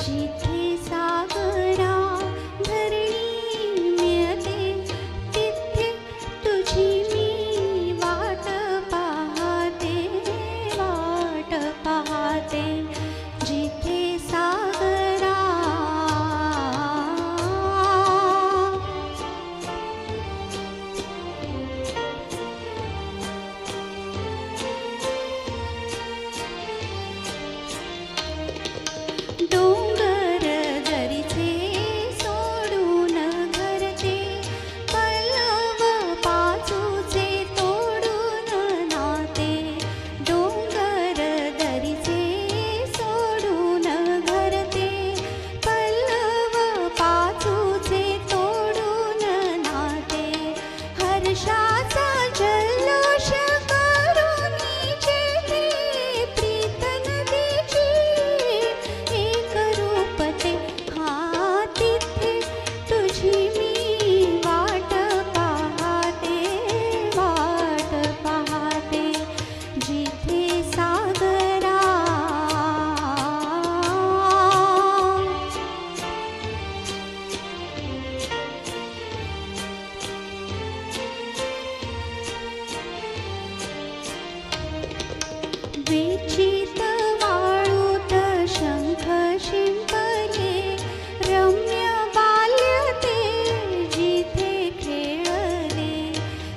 जिथे सागरा धरणी मिळते तिथे तुझी मी वाट पाहते, वाट पाहते. जिथे सागरा डोंगर दरीचे सोडून घरचे पल्लव पाचूचे तोडून नाते. डोंगर दरीचे सोडून घरचे पल्लव पाचूचे तोडून नाते. हर्षाचा जल्लोष करुणी जेथे प्रीत नदीची एक रूपते. हा तिथे तुझी मी वाट पाहते, वाट पाहते. जिथे सागरा विचित वाळूत शंख शिंपले रम्य बाल्य ते जिथे खेळले.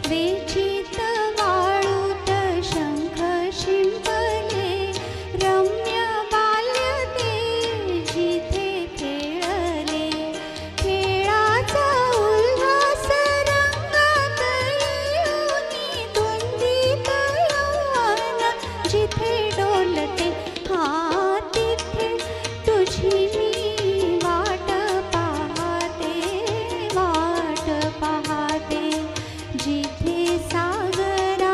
विचित वाळूत शंख शिंपले रम्य बाल्य ते जिथे खेळले. खेळाचा उल्हास रंगात येऊनी धुंदीत यौवन जिथे डोलते. हा तिथे तुझी मी वाट पाहते, वाट पाहते. जिथे सागरा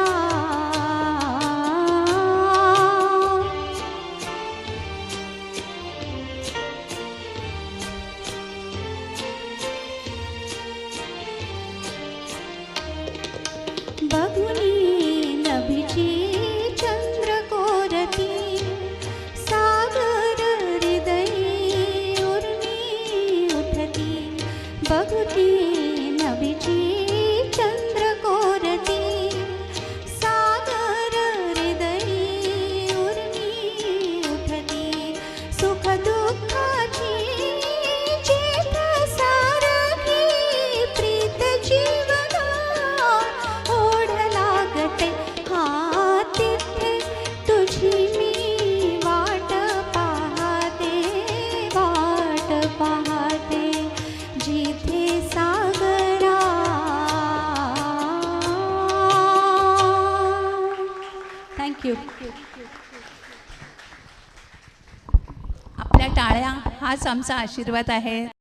बघुनी नभीची चंद्रकोरती सागर हृदयी उर्मी उठती. बघुती नभीची चंद्रकोरती सागर हृदयी उर्मी उठती. सुख दुःखाची जेथ सारखी प्रीत जीवना ओढ लागते. हा तिथे तुझी मी वाट पाहते, वाट पाहते. जिथे सागरा थँक्यू. आपल्या टाळ्या हाच आमचा आशीर्वाद आहे.